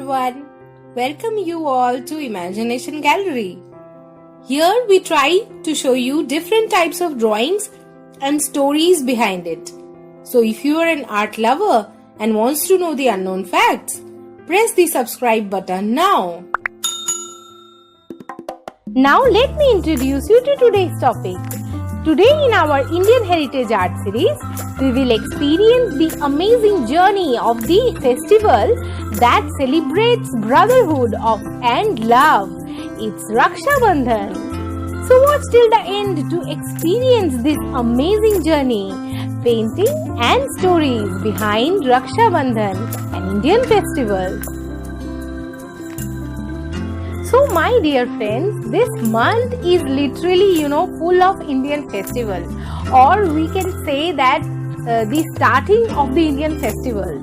everyone. Welcome you all to Imagination Gallery. Here we try to show you different types of drawings and stories behind it. So if you are an art lover and wants to know the unknown facts, press the subscribe button now. Now let me introduce you to today's topic. Today in our Indian Heritage Art Series, we will experience the amazing journey of the festival that celebrates brotherhood and love. It's Raksha Bandhan. So watch till the end to experience this amazing journey, painting and stories behind Raksha Bandhan, an Indian festival. So my dear friends, this month is literally, full of Indian festival, or we can say that the starting of the Indian festival.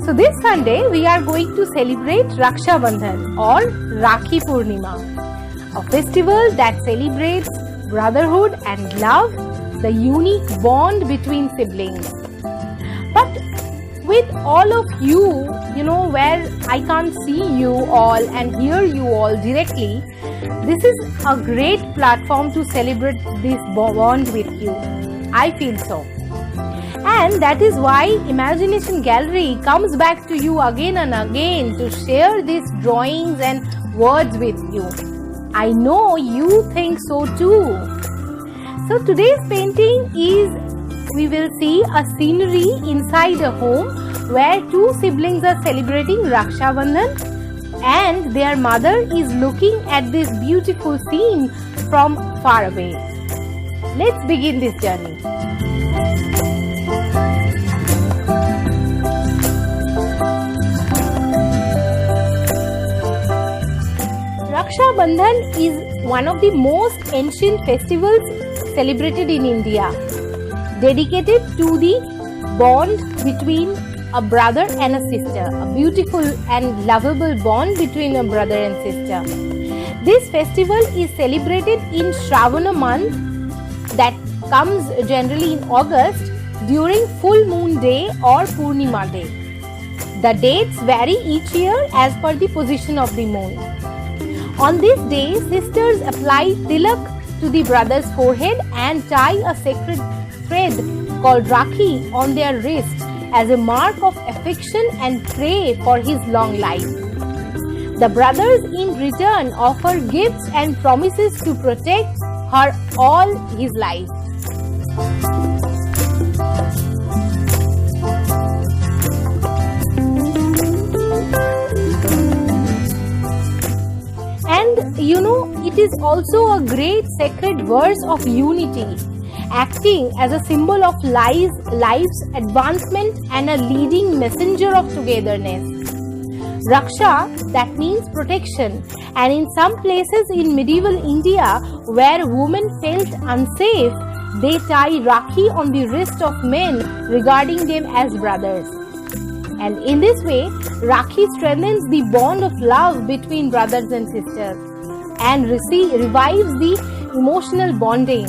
So this Sunday we are going to celebrate Raksha Bandhan or Rakhi Purnima, a festival that celebrates brotherhood and love, the unique bond between siblings. But with all of you, where I can't see you all and hear you all directly, this is a great platform to celebrate this bond with you. I feel so. And that is why Imagination Gallery comes back to you again and again to share these drawings and words with you. I know you think so too. So today's painting is, we will see a scenery inside a home where two siblings are celebrating Raksha Bandhan and their mother is looking at this beautiful scene from far away. Let's begin this journey. Raksha Bandhan is one of the most ancient festivals celebrated in India, dedicated to the bond between a brother and a sister, a beautiful and lovable bond between a brother and sister. This festival is celebrated in Shravana month, that comes generally in August during full moon day or Purnima day. The dates vary each year as per the position of the moon. On this day, sisters apply tilak to the brother's forehead and tie a sacred thread called Rakhi on their wrist as a mark of affection and pray for his long life. The brothers in return offer gifts and promises to protect her all his life. And it is also a great sacred verse of unity, acting as a symbol of life's advancement and a leading messenger of togetherness. Raksha, that means protection, and in some places in medieval India where women felt unsafe, they tie Rakhi on the wrist of men, regarding them as brothers. And in this way, Rakhi strengthens the bond of love between brothers and sisters and revives the emotional bonding.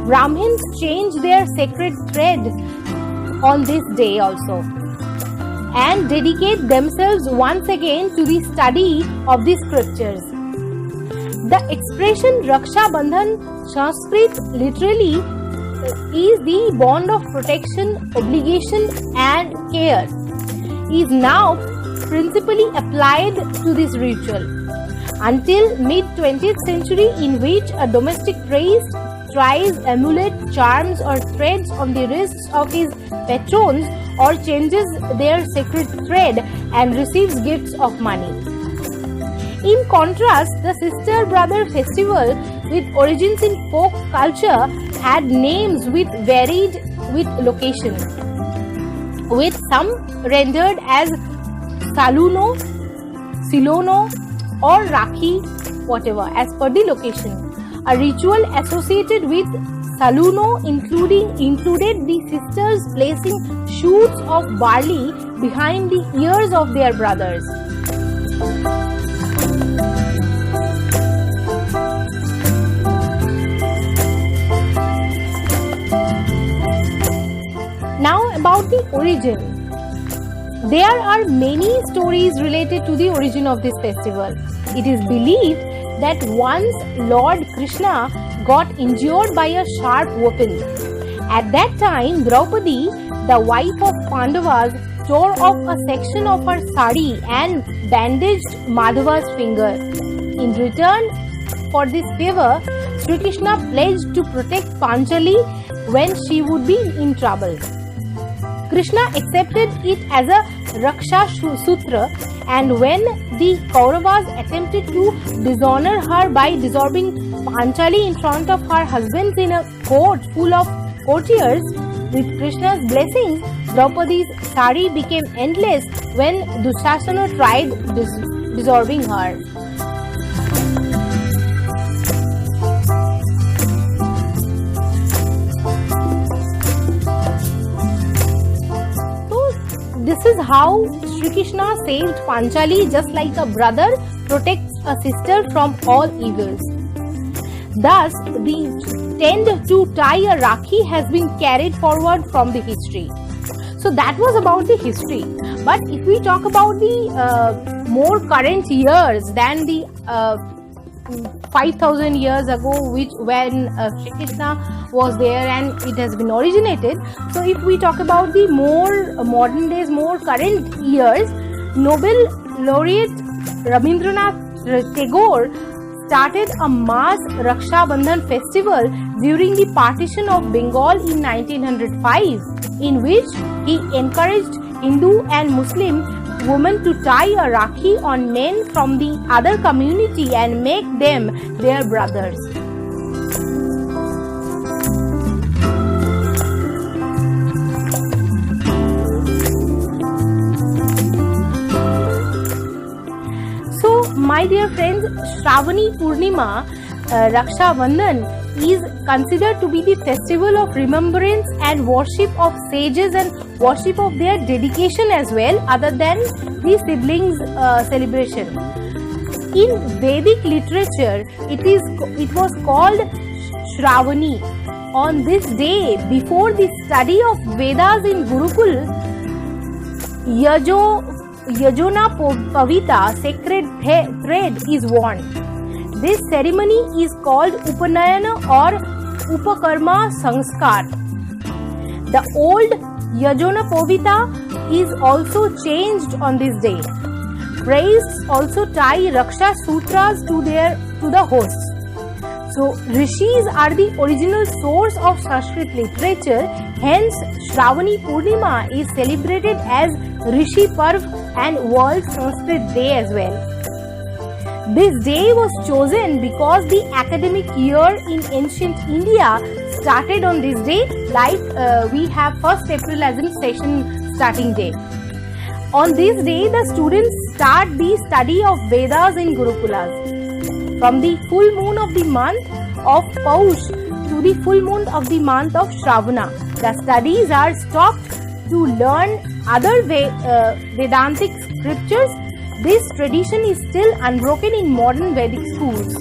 Brahmins change their sacred thread on this day also and dedicate themselves once again to the study of the scriptures. The expression Raksha Bandhan, Sanskrit literally is the bond of protection, obligation and care, is now principally applied to this ritual. Until mid-20th century, in which a domestic priest tries amulet, charms or threads on the wrists of his patrons or changes their sacred thread and receives gifts of money. In contrast, the sister-brother festival, with origins in folk culture, had names varied with location, with some rendered as Saluno, Silono or Rakhi, whatever, as per the location. A ritual associated with Saluno included the sisters placing shoots of barley behind the ears of their brothers. Now about the origin. There are many stories related to the origin of this festival. It is believed that once Lord Krishna got injured by a sharp weapon. At that time, Draupadi, the wife of Pandavas, tore off a section of her sari and bandaged Madhava's finger. In return for this favor, Sri Krishna pledged to protect Panchali when she would be in trouble. Krishna accepted it as a Raksha Sutra, and when the Kauravas attempted to dishonor her by dissolving Panchali in front of her husbands in a court full of courtiers, with Krishna's blessings, Draupadi's sari became endless when Dushasana tried dissolving her. This is how Sri Krishna saved Panchali, just like a brother protects a sister from all evils. Thus, the tend to tie a Rakhi has been carried forward from the history. So that was about the history. But if we talk about the more current years than the 5,000 years ago, when Sri Krishna was there and it has been originated. So if we talk about the more modern days, more current years, Nobel laureate Rabindranath Tagore started a mass Raksha Bandhan festival during the partition of Bengal in 1905, in which he encouraged Hindu and Muslim women to tie a Rakhi on men from the other community and make them their brothers. So, my dear friends, Shravani Purnima, Raksha Bandhan is considered to be the festival of remembrance and worship of sages and worship of their dedication as well, other than the siblings celebration. In Vedic literature, it was called Shravani. On this day, before the study of Vedas in Gurukul, Yajona Pavita, sacred thread, is worn. This ceremony is called Upanayana or Upakarma Sanskar. The old Yajona Povita is also changed on this day. Priests also tie Raksha Sutras to the hosts. So, rishis are the original source of Sanskrit literature. Hence, Shravani Purnima is celebrated as Rishi Parv and World Sanskrit Day as well. This day was chosen because the academic year in ancient India started on this day, like we have 1st April as in session starting day. On this day, the students start the study of Vedas in Gurukulas. From the full moon of the month of Paush to the full moon of the month of Shravana, the studies are stopped to learn other Vedantic scriptures. This tradition is still unbroken in modern Vedic schools.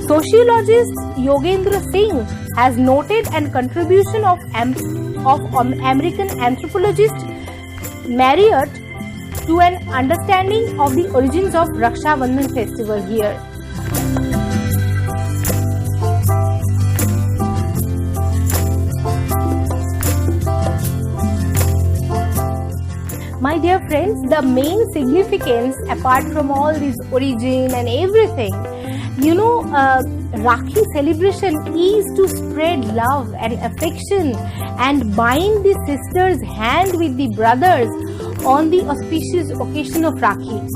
Sociologist Yogendra Singh has noted and contribution of American anthropologist Marriott to an understanding of the origins of Raksha Bandhan festival here. My dear friends, the main significance, apart from all this origin and everything, Rakhi celebration is to spread love and affection and bind the sister's hand with the brothers on the auspicious occasion of Rakhi.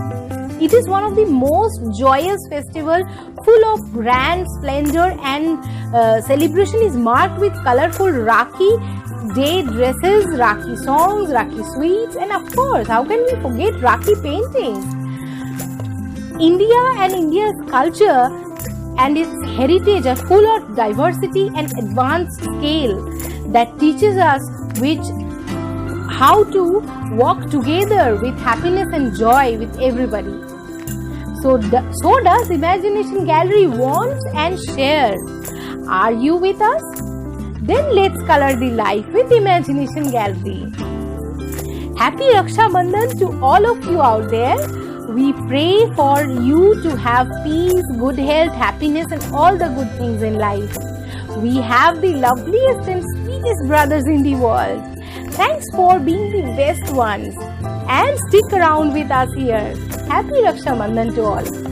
It is one of the most joyous festival, full of grand splendor, and celebration is marked with colorful Rakhi day dresses, Rakhi songs, Rakhi sweets, and of course, how can we forget Rakhi paintings? India and India's culture and its heritage are full of diversity and advanced scale that teaches us how to walk together with happiness and joy with everybody. So does Imagination Gallery wants and shares. Are you with us? Then let's color the life with Imagination Gallery. Happy Raksha Bandhan to all of you out there. We pray for you to have peace, good health, happiness and all the good things in life. We have the loveliest and sweetest brothers in the world. Thanks for being the best ones. And stick around with us here. Happy Raksha Bandhan to all.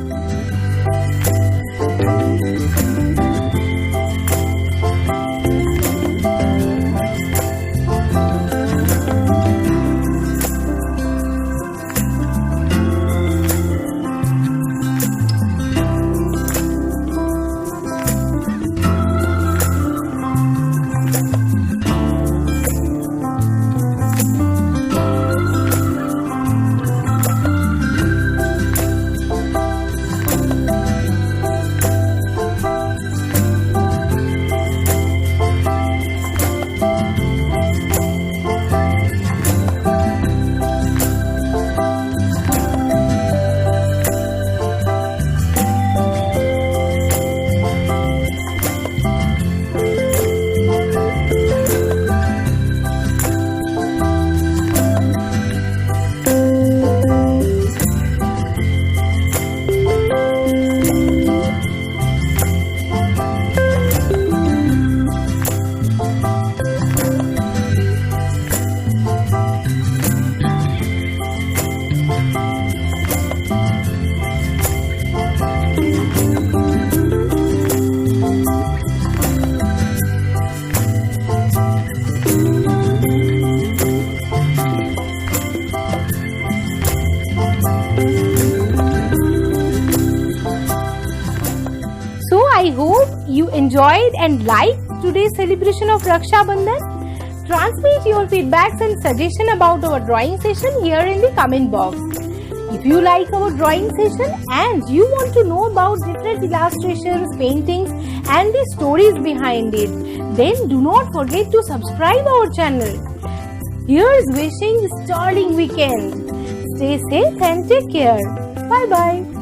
I hope you enjoyed and liked today's celebration of Raksha Bandhan. Transmit your feedbacks and suggestions about our drawing session here in the comment box. If you like our drawing session and you want to know about different illustrations, paintings and the stories behind it, then do not forget to subscribe our channel. Here's wishing sterling weekend. Stay safe and take care. Bye bye.